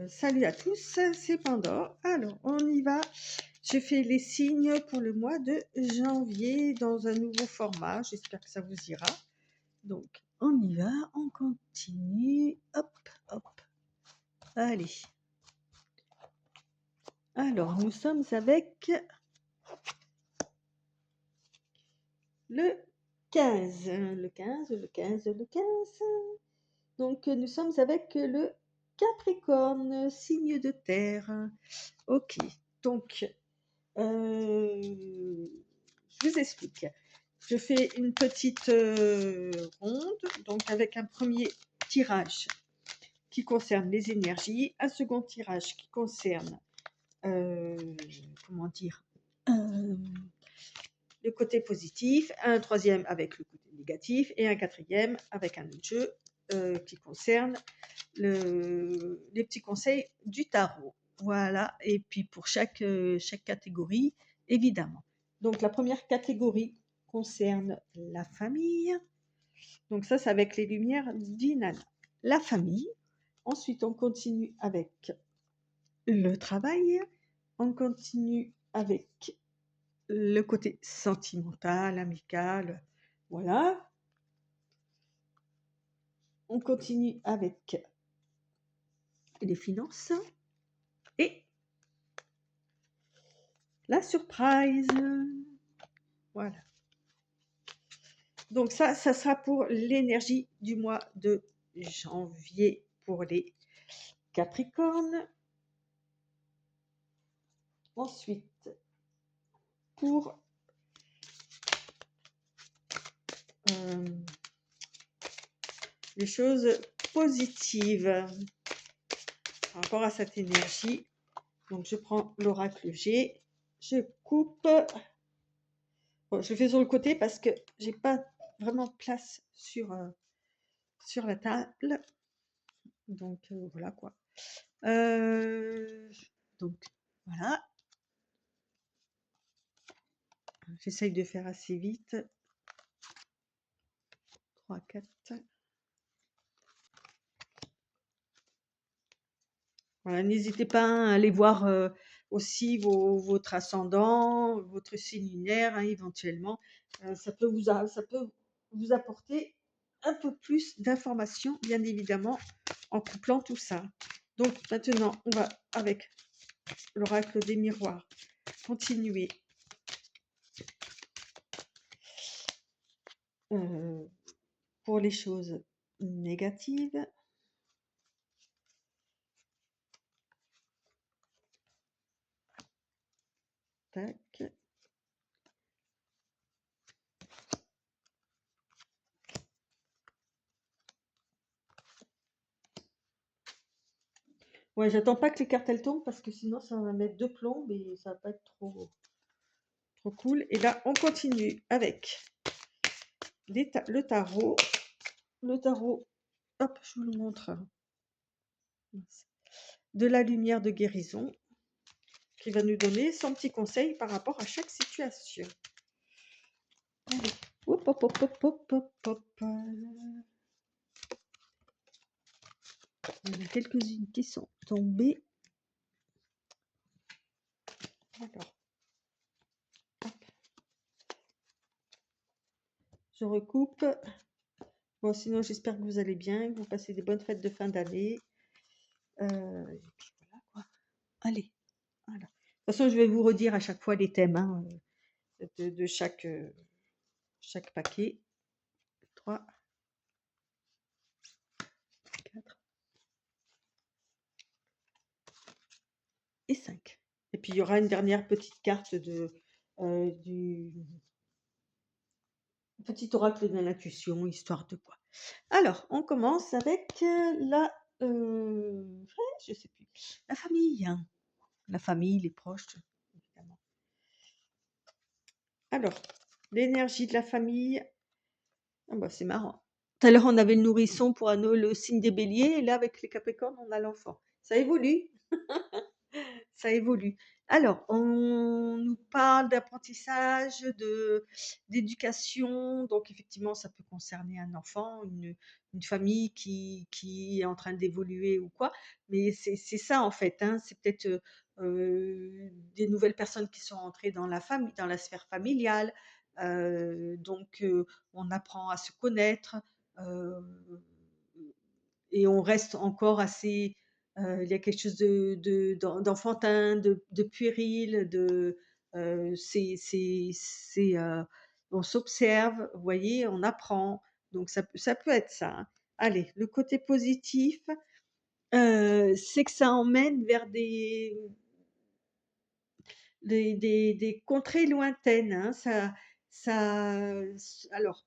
Salut à tous, c'est Pandore. Alors, on y va. J'ai fait les signes pour le mois de janvier dans un nouveau format. J'espère que ça vous ira. Donc, on y va, on continue. Hop, hop. Allez. Alors, nous sommes avec le 15. Le 15, le 15, le 15. Donc, nous sommes avec le Capricorne, signe de terre. Ok, donc, je vous explique. Je fais une petite ronde, donc avec un premier tirage qui concerne les énergies, un second tirage qui concerne, comment dire, le côté positif, un troisième avec le côté négatif et un quatrième avec un autre jeu qui concerne les petits conseils du tarot. Voilà, et puis pour chaque catégorie, évidemment. Donc la première catégorie concerne la famille. Donc ça, c'est avec les lumières d'Inanna. La famille. Ensuite, on continue avec le travail. On continue avec le côté sentimental, amical. Voilà. On continue avec les finances. Et la surprise. Voilà. Donc ça sera pour l'énergie du mois de janvier pour les Capricornes. Ensuite, pour les choses positives par rapport à cette énergie. Donc je prends l'oracle G, je coupe. Bon, je le fais sur le côté parce que j'ai pas vraiment de place sur la table. Donc voilà quoi. Donc voilà. J'essaye de faire assez vite. 3, 4. Voilà, n'hésitez pas à aller voir aussi votre ascendant, votre signe lunaire, éventuellement. Ça peut vous apporter un peu plus d'informations, bien évidemment, en couplant tout ça. Donc maintenant, on va avec l'oracle des miroirs continuer pour les choses négatives. Tac. Ouais, j'attends pas que les cartes elles tombent parce que sinon ça va mettre 2 plombs et ça va pas être trop cool. Et là, on continue avec le tarot. Le tarot, hop, je vous le montre. De la lumière de guérison qui va nous donner son petit conseil par rapport à chaque situation. Allez. Hop, hop, hop, hop, hop, hop, hop. Il y en a quelques-unes qui sont tombées. Alors, hop. Je recoupe. Bon, sinon, j'espère que vous allez bien, que vous passez des bonnes fêtes de fin d'année. Et puis voilà quoi. Allez, voilà. De toute façon, je vais vous redire à chaque fois les thèmes de chaque paquet. 3, 4 et 5. Et puis, il y aura une dernière petite carte du petit oracle de l'intuition, histoire de quoi. Alors, on commence avec je sais plus, la famille. La famille, les proches, évidemment. Alors, l'énergie de la famille. Ah bah, c'est marrant. Tout à l'heure, on avait le nourrisson pour le signe des béliers, et là, avec les capricornes, on a l'enfant. Ça évolue. Ça évolue. Alors, on nous parle d'apprentissage, d'éducation, donc effectivement, ça peut concerner un enfant, une famille qui est en train d'évoluer ou quoi, mais c'est ça en fait, hein, c'est peut-être, des nouvelles personnes qui sont entrées dans la famille, dans la sphère familiale, donc on apprend à se connaître, heu et on reste encore assez, il y a quelque chose d'enfantin, de puéril, on s'observe, vous voyez? On apprend, donc ça peut être ça, hein. Allez, le côté positif, c'est que ça emmène vers des contrées lointaines, hein. Ça alors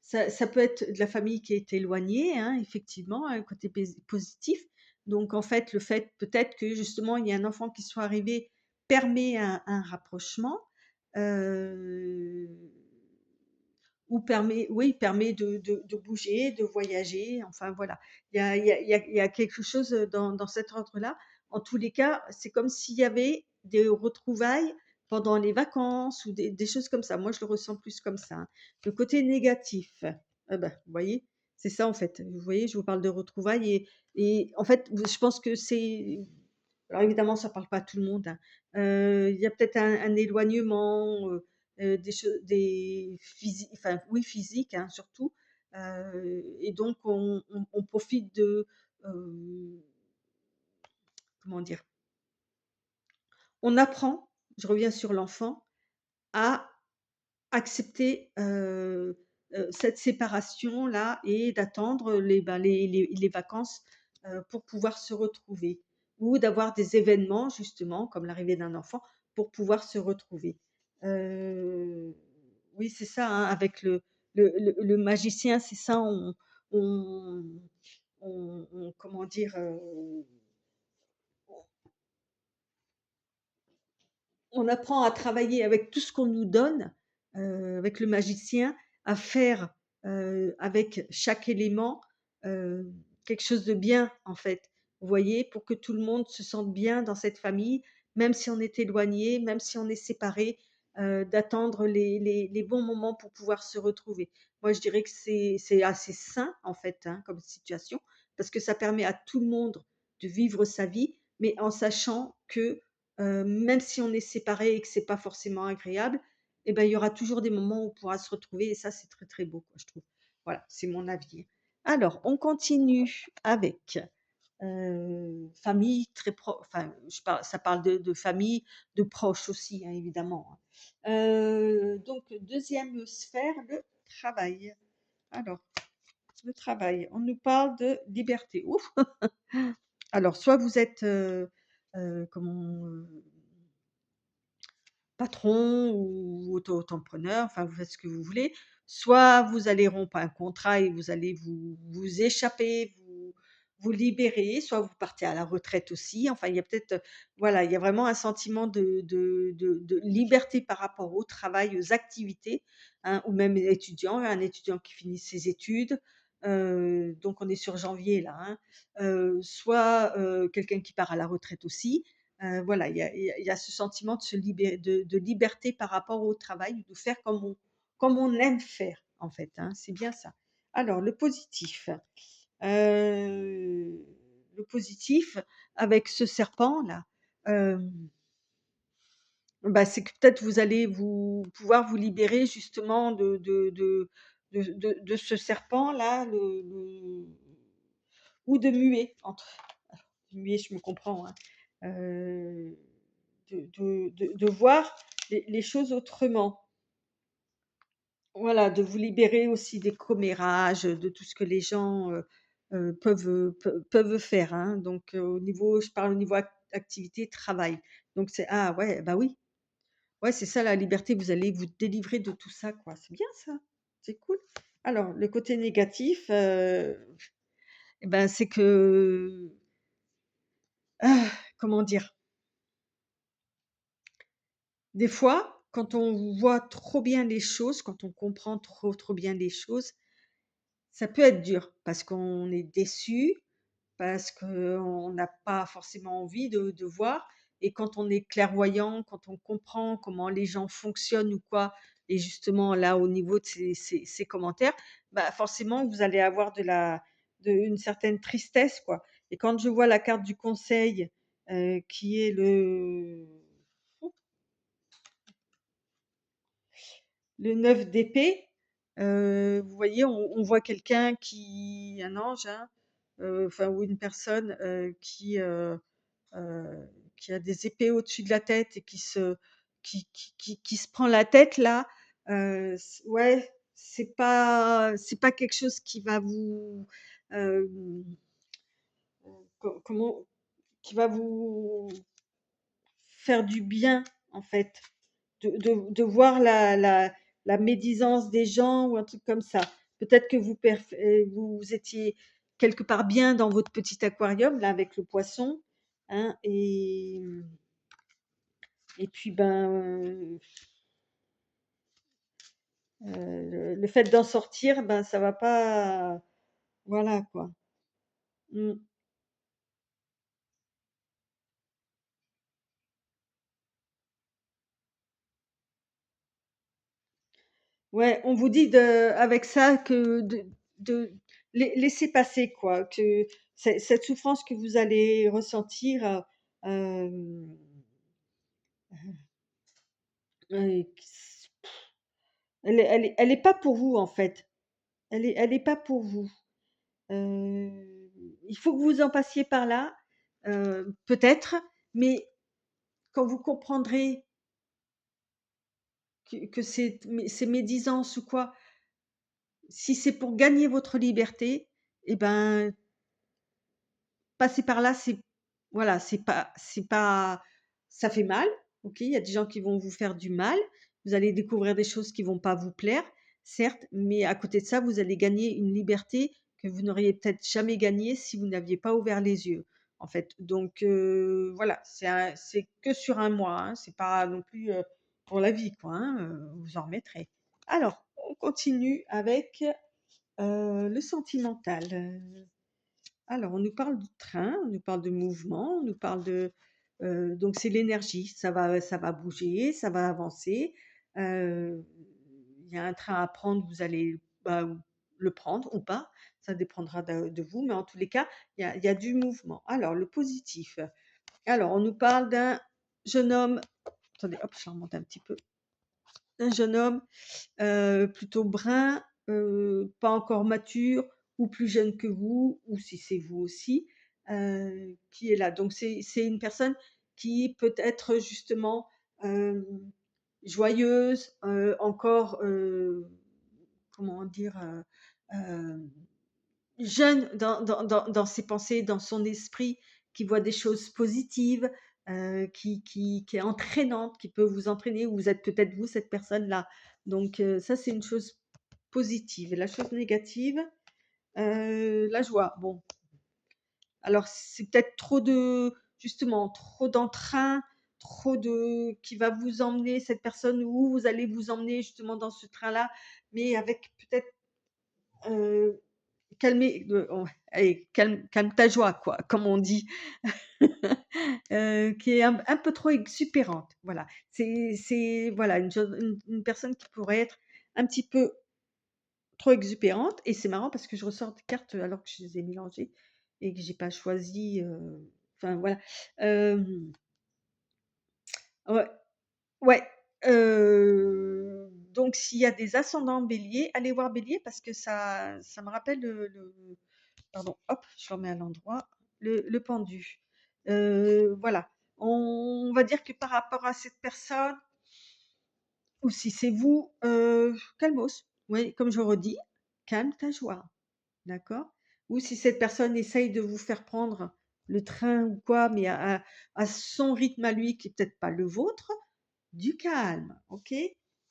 ça peut être de la famille qui est éloignée, hein, effectivement, un côté positif. Donc en fait, le fait peut-être que justement il y a un enfant qui soit arrivé permet un rapprochement, heu, ou permet oui, permet de bouger, de voyager, enfin voilà. Il y a quelque chose, dans cet ordre-là. En tous les cas, c'est comme s'il y avait des retrouvailles pendant les vacances ou des choses comme ça. Moi, je le ressens plus comme ça, hein. Le côté négatif, vous voyez? C'est ça, en fait. Vous voyez, je vous parle de retrouvailles et en fait, je pense que c'est alors évidemment, ça parle pas à tout le monde, hein. Il y a peut-être un éloignement, des choses des enfin oui, physiques, hein, surtout, et donc on profite comment dire? On apprend, je reviens sur l'enfant, à accepter, cette séparation-là et d'attendre les vacances, pour pouvoir se retrouver ou d'avoir des événements justement comme l'arrivée d'un enfant pour pouvoir se retrouver. Heu, oui, c'est ça, hein, avec le magicien, c'est ça, on comment dire? On apprend à travailler avec tout ce qu'on nous donne, avec le magicien, à faire, avec chaque élément, heu, quelque chose de bien, en fait. Vous voyez? Pour que tout le monde se sente bien dans cette famille, même si on est éloigné, même si on est séparés, d'attendre les bons moments pour pouvoir se retrouver. Moi, je dirais que c'est assez sain, en fait, hein, comme situation, parce que ça permet à tout le monde de vivre sa vie, mais en sachant que même si on est séparés et que c'est pas forcément agréable, et ben, il y aura toujours des moments où on pourra se retrouver et ça, c'est très, très beau, quoi, je trouve. Voilà, c'est mon avis. Alors, on continue avec, famille très enfin, ça parle de famille, de proches aussi, hein, évidemment, hein. Donc 2e sphère, le travail. Alors, le travail, on nous parle de liberté. Ouf! Alors, soit vous êtes, comment, patron ou auto-entrepreneur, enfin vous faites ce que vous voulez. Soit vous allez rompre un contrat et vous allez vous échapper, vous libérer, soit vous partez à la retraite aussi. Enfin, il y a peut-être, voilà, il y a vraiment un sentiment de liberté par rapport au travail, aux activités, hein, ou même étudiant, un étudiant qui finit ses études, donc on est sur janvier là, hein. Soit, quelqu'un qui part à la retraite aussi. Voilà, il y a ce sentiment de se libé de liberté par rapport au travail, de faire comme on aime faire, en fait, hein, c'est bien ça. Alors le positif avec ce serpent-là, hem, bah, c'est que peut-être vous allez pouvoir vous libérer justement de ce serpent-là, ou de muer alors muer, je me comprends, hein, heu de voir les choses autrement. Voilà, de vous libérer aussi des commérages, de tout ce que les gens, peuvent faire, hein. Donc, au niveau je parle au niveau activité, travail. Donc c'est ah ouais, bah oui, ouais, c'est ça la liberté, vous allez vous délivrer de tout ça, quoi. C'est bien ça, c'est cool. Alors le côté négatif, et ben, c'est que, comment dire? Des fois, quand on voit trop bien les choses, quand on comprend trop, trop bien les choses, ça peut être dur parce qu'on est déçu, parce qu'on n'a pas forcément envie de voir et quand on est clairvoyant, quand on comprend comment les gens fonctionnent ou quoi, et justement là au niveau de ces commentaires, bah, forcément vous allez avoir une certaine tristesse, quoi. Et quand je vois la carte du conseil, qui est le 9 d'épée, vous voyez, on voit quelqu'un un ange, hein, enfin ou une personne, qui a des épées au-dessus de la tête et qui se prend la tête là, ouais, c'est pas quelque chose qui va vous, hem, comment qui va vous faire du bien, en fait, de voir la médisance des gens ou un truc comme ça. Peut-être que vous étiez quelque part bien dans votre petit aquarium, là, avec le poisson, hein, et puis, ben, le fait d'en sortir, ben, ça va pas, voilà, quoi. Mmh. Ouais, on vous dit avec ça que de laisser passer, quoi, que cette souffrance que vous allez ressentir, qui elle est pas pour vous, en fait. Elle est pas pour vous. Il faut que vous en passiez par là, peut-être, mais quand vous comprendrez que ces médisances ou quoi, si c'est pour gagner votre liberté, et ben, passer par là, voilà, c'est pas ça fait mal, OK? Il y a des gens qui vont vous faire du mal. Vous allez découvrir des choses qui vont pas vous plaire, certes, mais à côté de ça, vous allez gagner une liberté que vous n'auriez peut-être jamais gagnée si vous n'aviez pas ouvert les yeux, en fait. Donc voilà, c'est que sur un mois, hein, c'est pas non plus, pour la vie, quoi, hein, vous en remettrez. Alors, on continue avec, le sentimental. Alors, on nous parle de train, on nous parle de mouvement, on nous parle donc c'est l'énergie, ça va bouger, ça va avancer. Il y a un train à prendre, vous allez, bah, le prendre ou pas, ça dépendra de vous, mais en tous les cas, il y a du mouvement. Alors, le positif. Alors, on nous parle d'un jeune homme, attendez, hop, je remonte un petit peu. Un jeune homme, plutôt brun, pas encore mature ou plus jeune que vous, ou si c'est vous aussi, qui est là. Donc c'est une personne qui peut être justement, hem, joyeuse, encore, comment dire? Hem Jeune dans ses pensées, dans son esprit, qui voit des choses positives, qui est entraînante, qui peut vous entraîner, ou vous êtes peut-être vous cette personne-là. Donc ça, c'est une chose positive. Et la chose négative, la joie. Bon, alors c'est peut-être trop d'entrain, trop de qui va vous emmener cette personne, où vous allez vous emmener justement dans ce train-là, mais avec peut-être, heu allez, calme ta joie, quoi, comme on dit, qui est un peu trop exubérante, voilà. C'est voilà une personne qui pourrait être un petit peu trop exubérante, et c'est marrant parce que je ressors des cartes alors que je les ai mélangées et que j'ai pas choisi, enfin voilà. Hem, ouais, ouais, donc s'il y a des ascendants Bélier, allez voir Bélier parce que ça me rappelle pardon, hop, je remets à l'endroit, le pendu. Voilà, on va dire que par rapport à cette personne, ou si c'est vous, calmos. Oui, comme je redis, calme ta joie, d'accord? Ou si cette personne essaye de vous faire prendre le train ou quoi, mais à son rythme à lui qui est peut-être pas le vôtre, du calme, OK?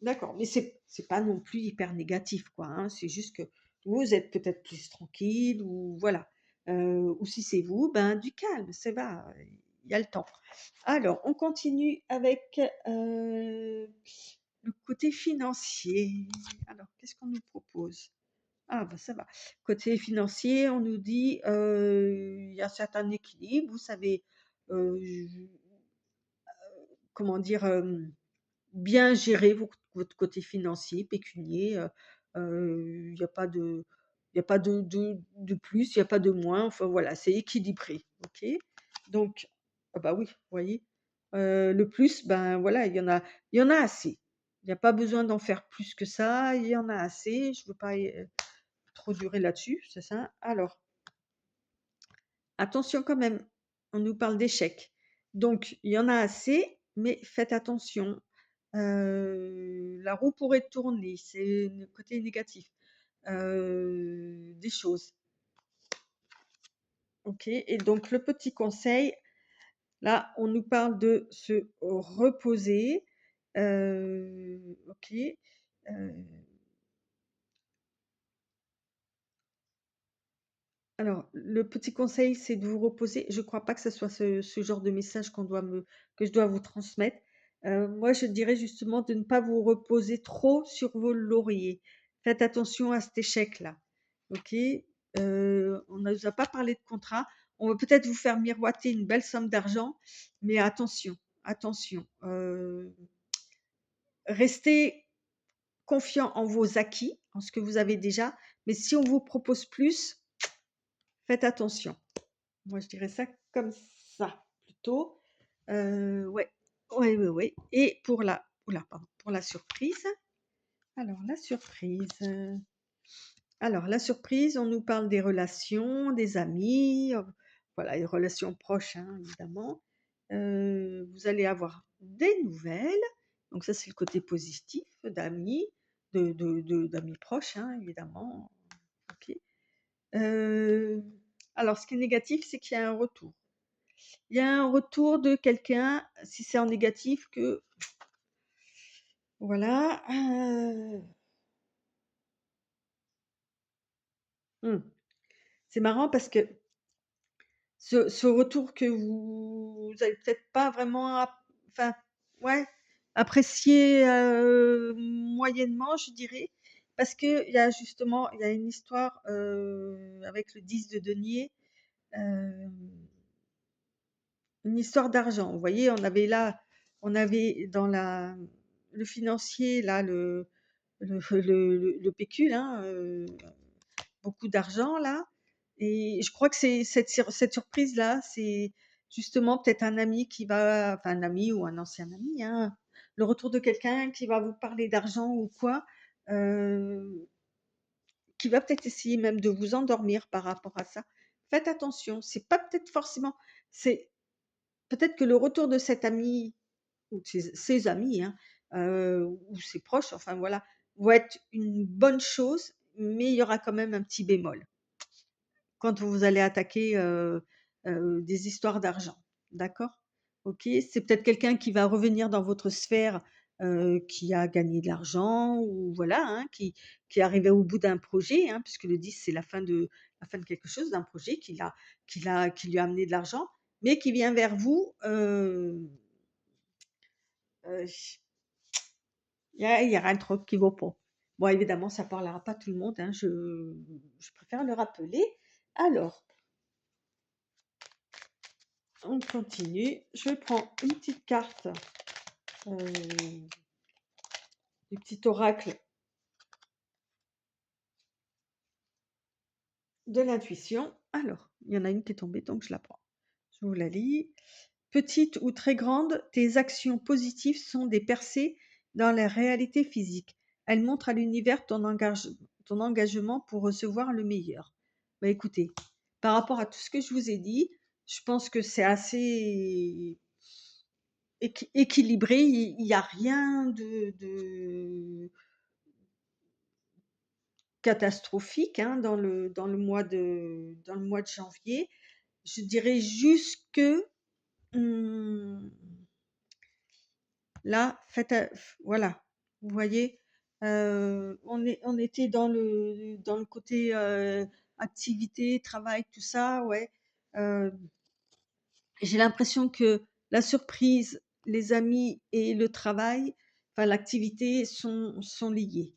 D'accord, mais c'est pas non plus hyper négatif, quoi, hein. C'est juste que vous êtes peut-être plus tranquille, ou voilà, ou si c'est vous, ben, du calme, ça va, il y a le temps. Alors, on continue avec, le côté financier. Alors, qu'est-ce qu'on nous propose? Ah, bah, ça va. Côté financier, on nous dit, il y a un certain équilibre, vous savez, comment dire, bien gérer votre côté financier, pécunier, il y a pas de de plus, il y a pas de moins, enfin voilà, c'est équilibré, OK? Donc ah bah oui, vous voyez? Le plus, ben voilà, il y en a assez. Il y a pas besoin d'en faire plus que ça, il y en a assez, je veux pas trop durer là-dessus, c'est ça. Alors, attention quand même, on nous parle d'échecs. Donc il y en a assez, mais faites attention. La roue pourrait tourner, c'est le côté négatif, des choses. OK, et donc le petit conseil, là, on nous parle de se reposer, OK, alors le petit conseil, c'est de vous reposer. Je crois pas que ce soit ce genre de message que je dois vous transmettre. Moi, je dirais justement de ne pas vous reposer trop sur vos lauriers. Faites attention à cet échec-là, OK? On ne nous a pas parlé de contrat. On va peut-être vous faire miroiter une belle somme d'argent, mais attention, attention, restez confiant en vos acquis, en ce que vous avez déjà, mais si on vous propose plus, faites attention. Moi, je dirais ça comme ça, plutôt. Ouais. Ouais, ouais, ouais, et pour la ouh pardon, pour la surprise, alors la surprise, on nous parle des relations, des amis, voilà, les relations proches, hein, évidemment. Vous allez avoir des nouvelles, donc ça, c'est le côté positif d'amis, d'amis proches, hein, évidemment. OK. Alors ce qui est négatif, c'est qu'il y a un retour. Il y a un retour de quelqu'un, si c'est en négatif, que voilà, mmh, c'est marrant parce que ce retour que vous avez peut-être pas vraiment enfin, ouais, apprécié, moyennement, je dirais, parce qu'il y a justement il y a une histoire, avec le 10 de denier, hem, une histoire d'argent. Vous voyez, on avait dans le financier là, le pécule, hein, beaucoup d'argent là, et je crois que c'est cette surprise-là, c'est justement peut-être un ami qui va enfin un ami ou un ancien ami, hein, le retour de quelqu'un qui va vous parler d'argent ou quoi, heu, qui va peut-être essayer même de vous endormir par rapport à ça. Faites attention, c'est pas peut-être forcément c'est peut-être que le retour de cet ami ou de ses amis, hein, ou ses proches, enfin voilà, vont être une bonne chose, mais il y aura quand même un petit bémol. Quand vous allez attaquer, des histoires d'argent, d'accord? OK? C'est peut-être quelqu'un qui va revenir dans votre sphère, qui a gagné de l'argent ou voilà, hein, qui est arrivé au bout d'un projet, hein, puisque le 10 c'est la fin de quelque chose, d'un projet qui lui a amené de l'argent, mais qui vient vers vous, il y a un truc qui vaut pas. Bon évidemment ça parlera pas à tout le monde, hein, je préfère le rappeler. Alors on continue. Je prends une petite carte, du petit oracle de l'intuition. Alors, il y en a une qui est tombée, donc je la prends. Je vous la lis. Petite ou très grande, tes actions positives sont des percées dans la réalité physique. Elles montrent à l'univers ton engagement pour recevoir le meilleur. Bah écoutez, par rapport à tout ce que je vous ai dit, je pense que c'est assez équilibré. Il n'y a rien de catastrophique, hein, dans le mois de janvier. Je dirais juste que, mmh, là, voilà, vous voyez? On était dans le côté, activité, travail, tout ça, ouais. Heu, j'ai l'impression que la surprise, les amis et le travail, enfin l'activité sont liés,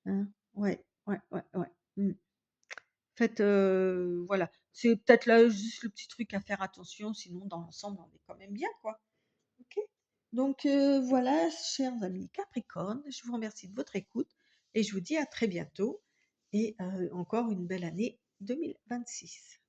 hein. Ouais, ouais, ouais, ouais. Mmh. Faites, voilà, c'est peut-être là juste le petit truc à faire attention, sinon dans l'ensemble, on est quand même bien, quoi. OK? Donc voilà, chers amis Capricorne, je vous remercie de votre écoute et je vous dis à très bientôt et encore une belle année 2026.